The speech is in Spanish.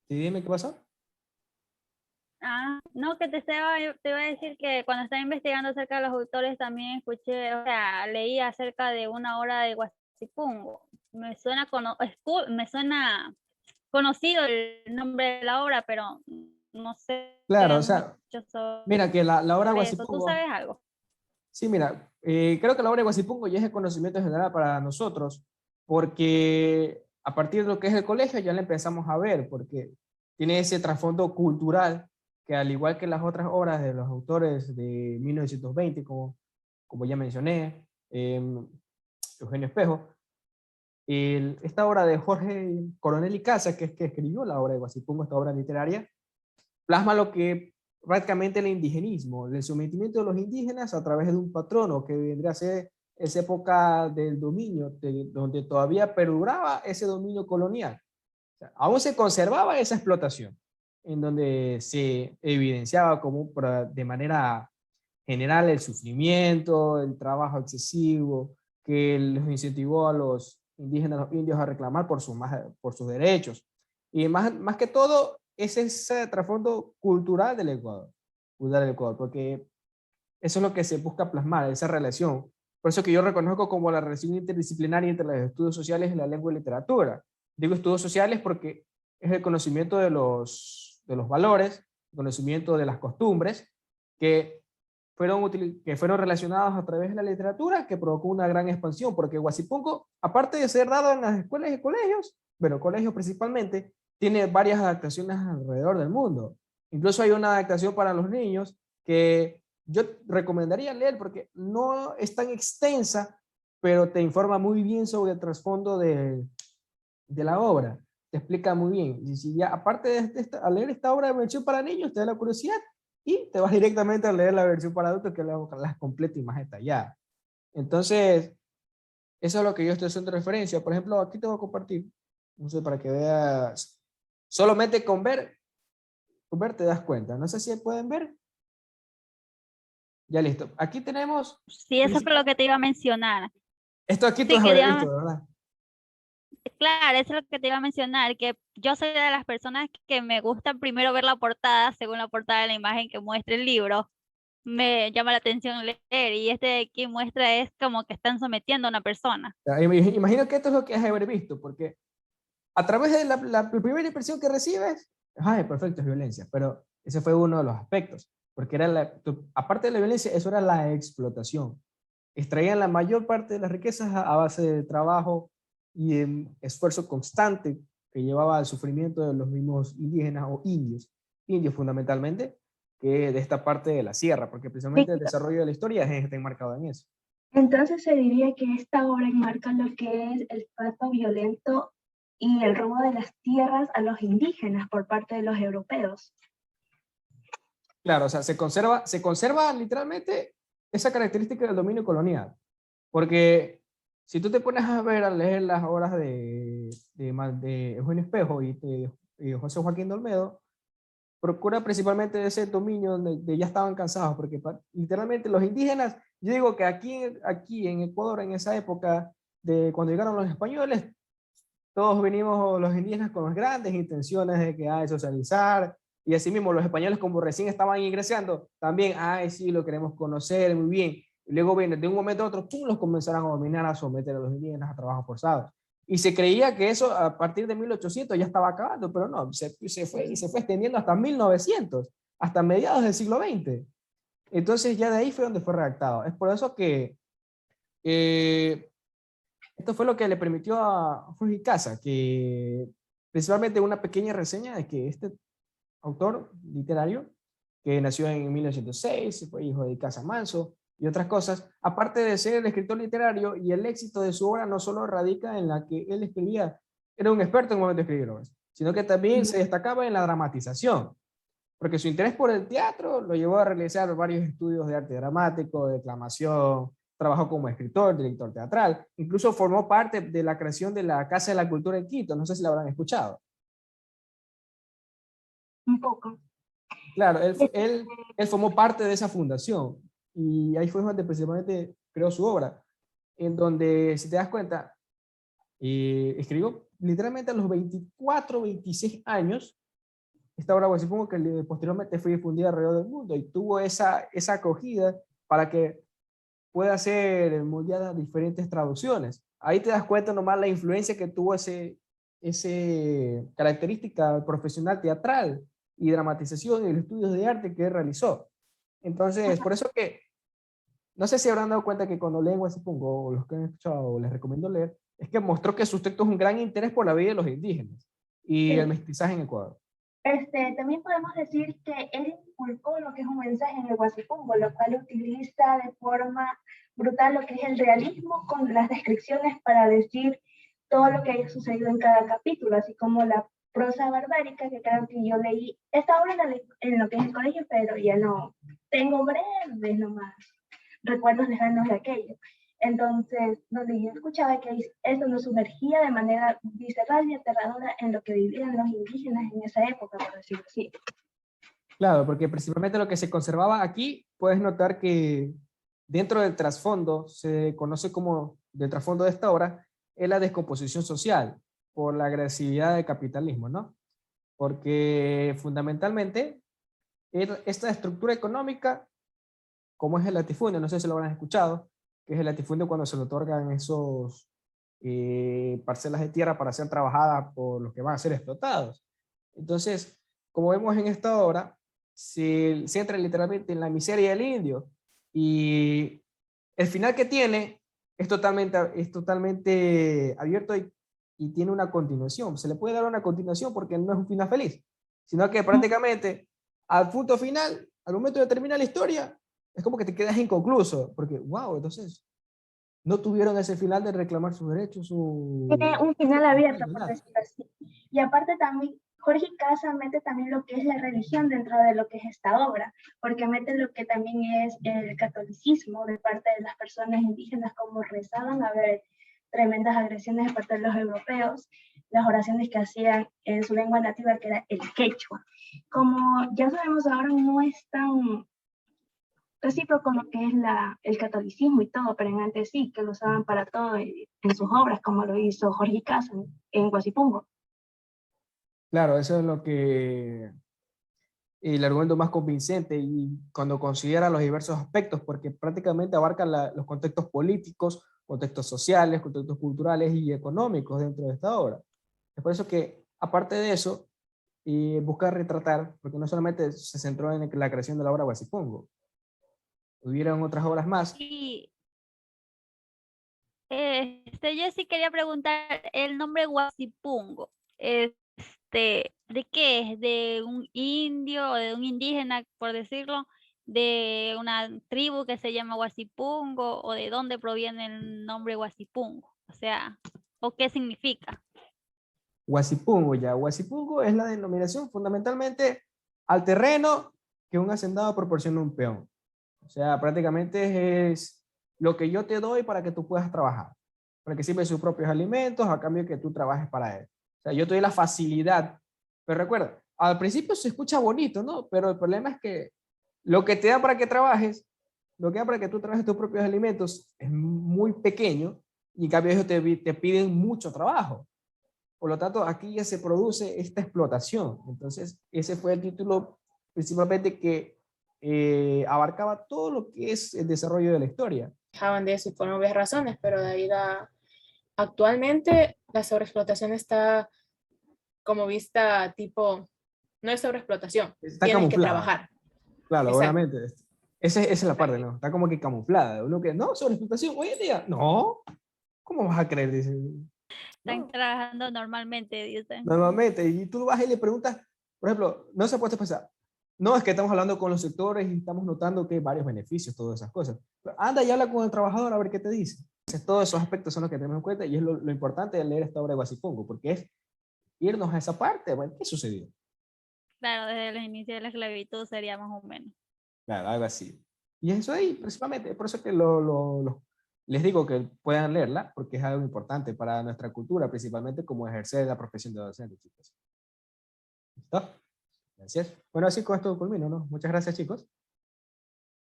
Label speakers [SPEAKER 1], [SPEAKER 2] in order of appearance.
[SPEAKER 1] Sí, dime qué pasó.
[SPEAKER 2] Ah, no, que te iba a decir que cuando estaba investigando acerca de los autores también escuché, o sea, leí acerca de una obra de Guasipungo. Me suena conocido el nombre de la obra, pero no sé
[SPEAKER 1] Claro, o
[SPEAKER 2] mucho
[SPEAKER 1] sea, mira que la obra
[SPEAKER 2] sobre eso. ¿Tú
[SPEAKER 1] Guasipungo,
[SPEAKER 2] sabes algo?
[SPEAKER 1] sí, mira, creo que la obra de Guasipungo ya es de conocimiento general para nosotros, porque a partir de lo que es el colegio ya la empezamos a ver, porque tiene ese trasfondo cultural que al igual que las otras obras de los autores de 1920, como ya mencioné, Eugenio Espejo, esta obra de Jorge Coronel y Casa, que es que escribió la obra de Guasipungo, esta obra literaria, plasma lo que prácticamente el indigenismo, el sometimiento de los indígenas a través de un patrono que vendría a ser esa época del dominio, donde todavía perduraba ese dominio colonial. O sea, aún se conservaba esa explotación, en donde se evidenciaba como de manera general el sufrimiento, el trabajo excesivo, que los incentivó a los indígenas, a los indios a reclamar por sus derechos. Y más que todo, es ese trasfondo cultural del Ecuador, porque eso es lo que se busca plasmar, esa relación. Por eso que yo reconozco como la relación interdisciplinaria entre los estudios sociales y la lengua y literatura. Digo estudios sociales porque es el conocimiento de los valores, el conocimiento de las costumbres que que fueron relacionados a través de la literatura, que provocó una gran expansión, porque Huasipunco, aparte de ser dado en las escuelas y colegios, bueno, colegios principalmente, tiene varias adaptaciones alrededor del mundo. Incluso hay una adaptación para los niños que yo recomendaría leer porque no es tan extensa, pero te informa muy bien sobre el trasfondo de la obra. Te explica muy bien. Y si ya, aparte de al leer esta obra de versión para niños, te da la curiosidad y te vas directamente a leer la versión para adultos, que es la completa y más detallada. Entonces, eso es lo que yo estoy haciendo referencia. Por ejemplo, aquí te voy a compartir, no sé, para que veas, solamente con ver te das cuenta. No sé si pueden ver. Ya listo. Aquí tenemos,
[SPEAKER 2] Sí, eso fue lo que te iba a mencionar.
[SPEAKER 1] esto aquí tú
[SPEAKER 2] Sí,
[SPEAKER 1] has haber visto, ¿verdad?
[SPEAKER 2] claro, eso es lo que te iba a mencionar, que yo soy de las personas que me gusta primero ver la portada, según la portada de la imagen que muestra el libro, me llama la atención leer, y este de aquí muestra es como que están sometiendo a una persona.
[SPEAKER 1] Imagino que esto es lo que has de haber visto, porque a través de la primera impresión que recibes, ay, perfecto, es violencia, pero ese fue uno de los aspectos, porque era aparte de la violencia, eso era la explotación. Extraían la mayor parte de las riquezas a base de trabajo y esfuerzo constante que llevaba al sufrimiento de los mismos indígenas o indios fundamentalmente, que de esta parte de la sierra, porque precisamente el desarrollo de la historia está enmarcado en eso.
[SPEAKER 3] Entonces se diría que esta obra enmarca lo que es el trato violento y el robo de las tierras a los indígenas por parte de los europeos.
[SPEAKER 1] Claro, o sea, se conserva literalmente esa característica del dominio colonial. Porque si tú te pones a ver, a leer las obras de Eugenio Espejo y José Joaquín de Olmedo, procura principalmente de ese dominio donde ya estaban cansados, porque literalmente los indígenas, yo digo que aquí en Ecuador, en esa época de cuando llegaron los españoles, todos venimos los indígenas con las grandes intenciones de que hay de socializar, y así mismo los españoles como recién estaban ingresando, también, ay, sí, lo queremos conocer muy bien. Y luego viene, de un momento a otro, ¡pum!, los comenzaron a dominar, a someter a los indígenas a trabajos forzados. Y se creía que eso a partir de 1800 ya estaba acabando, pero no, se fue extendiendo hasta 1900, hasta mediados del siglo XX. Entonces ya de ahí fue donde fue redactado. Es por eso que eh, esto fue lo que le permitió a Jorge Casa, que principalmente una pequeña reseña de que este autor literario, que nació en 1906, fue hijo de Casa Manso y otras cosas, aparte de ser el escritor literario y el éxito de su obra no solo radica en la que él escribía, era un experto en el momento de escribir obras, sino que también se destacaba en la dramatización, porque su interés por el teatro lo llevó a realizar varios estudios de arte dramático, de declamación, trabajó como escritor, director teatral, incluso formó parte de la creación de la Casa de la Cultura en Quito, no sé si la habrán escuchado.
[SPEAKER 3] Un poco.
[SPEAKER 1] Claro, él formó parte de esa fundación y ahí fue donde principalmente creó su obra, en donde, si te das cuenta, escribió literalmente a los 24, 26 años, esta obra Guasipungo que posteriormente fue difundida alrededor del mundo y tuvo esa acogida para que pueda ser moldeada a diferentes traducciones. Ahí te das cuenta nomás la influencia que tuvo ese característica profesional teatral y dramatización y los estudios de arte que él realizó. Entonces, por eso que, no sé si habrán dado cuenta que cuando leen Guasipungo, o los que han escuchado, les recomiendo leer, es que mostró que sus textos un gran interés por la vida de los indígenas y
[SPEAKER 3] Sí.
[SPEAKER 1] el mestizaje en Ecuador.
[SPEAKER 3] También podemos decir que él inculcó lo que es un mensaje en el Guasipungo, lo cual utiliza de forma brutal lo que es el realismo con las descripciones para decir todo lo que haya sucedido en cada capítulo, así como la prosa barbárica, que creo que yo leí esta obra en lo que es el colegio, pero ya no tengo breves nomás recuerdos lejanos de aquello. Entonces, donde yo escuchaba que eso nos sumergía de manera visceral y aterradora en lo que vivían los indígenas en esa época, por decirlo así.
[SPEAKER 1] Claro, porque principalmente lo que se conservaba aquí, puedes notar que dentro del trasfondo, se conoce como del trasfondo de esta obra, es la descomposición social por la agresividad del capitalismo, ¿no? Porque fundamentalmente esta estructura económica, como es el latifundio, no sé si lo habrán escuchado, que es el latifundio cuando se le otorgan esos parcelas de tierra para ser trabajadas por los que van a ser explotados. Entonces, como vemos en esta obra, se centra literalmente en la miseria del indio y el final que tiene es totalmente abierto y tiene una continuación. Se le puede dar una continuación porque no es un final feliz, sino que prácticamente al punto final, al momento de terminar la historia, es como que te quedas inconcluso, porque wow, entonces no tuvieron ese final de reclamar sus derechos,
[SPEAKER 3] Tiene un final abierto, por
[SPEAKER 1] ¿verdad?
[SPEAKER 3] decirlo así. Y aparte también, Jorge Casa mete también lo que es la religión dentro de lo que es esta obra, porque mete lo que también es el catolicismo de parte de las personas indígenas, como rezaban a ver tremendas agresiones de parte de los europeos, las oraciones que hacían en su lengua nativa, que era el quechua. Como ya sabemos ahora, no es tan recíproco lo que es el catolicismo y todo, pero en antes sí, que lo usaban para todo en sus obras, como lo hizo Jorge Casa en Guasipungo.
[SPEAKER 1] Claro, eso es lo que el argumento más convincente y cuando considera los diversos aspectos, porque prácticamente abarca los contextos políticos, contextos sociales, contextos culturales y económicos dentro de esta obra. Es por eso que, aparte de eso, busca retratar, porque no solamente se centró en la creación de la obra Guasipungo, hubieron otras obras más.
[SPEAKER 2] Y yo sí quería preguntar el nombre Guasipungo. ¿De qué es? ¿De un indio o de un indígena, por decirlo? ¿De una tribu que se llama Guasipungo? ¿O de dónde proviene el nombre Guasipungo? O sea, ¿o qué significa?
[SPEAKER 1] Guasipungo ya. Guasipungo es la denominación fundamentalmente al terreno que un hacendado proporciona a un peón. O sea, prácticamente es lo que yo te doy para que tú puedas trabajar, para que sirva sus propios alimentos a cambio de que tú trabajes para él. O sea, yo te doy la facilidad. Pero recuerda, al principio se escucha bonito, ¿no? Pero el problema es que lo que te dan para que trabajes, lo que dan para que tú trabajes tus propios alimentos es muy pequeño y en cambio ellos te piden mucho trabajo. Por lo tanto, aquí ya se produce esta explotación. Entonces, ese fue el título principalmente que abarcaba todo lo que es el desarrollo de la historia.
[SPEAKER 4] Dejaban de eso por obvias razones, pero de ahí actualmente la sobreexplotación está como vista tipo, no es sobreexplotación,
[SPEAKER 1] Está
[SPEAKER 4] tienes que
[SPEAKER 1] camuflada.
[SPEAKER 4] trabajar.
[SPEAKER 1] Claro,
[SPEAKER 4] Exacto.
[SPEAKER 1] obviamente. Esa es la parte, ¿no? Está como que camuflada. Uno que, no, sobreexplotación, hoy en día, no. ¿Cómo vas a creer? Dice,
[SPEAKER 2] Están
[SPEAKER 1] no.
[SPEAKER 2] trabajando normalmente, dicen.
[SPEAKER 1] Normalmente, y tú vas y le preguntas, por ejemplo, no se puede pensar, no, es que estamos hablando con los sectores y estamos notando que hay varios beneficios, todas esas cosas. Pero anda y habla con el trabajador a ver qué te dice. Entonces, todos esos aspectos son los que tenemos en cuenta y es lo importante de leer esta obra de Guasipungo, porque es irnos a esa parte, bueno, ¿qué sucedió?
[SPEAKER 2] Claro, desde el inicio de la esclavitud sería más o menos.
[SPEAKER 1] Claro, algo así. Y eso ahí, principalmente, por eso que les digo que puedan leerla, porque es algo importante para nuestra cultura, principalmente como ejercer la profesión de docente, chicos. ¿Listo? Gracias. Bueno, así con esto culmino, ¿no? Muchas gracias, chicos.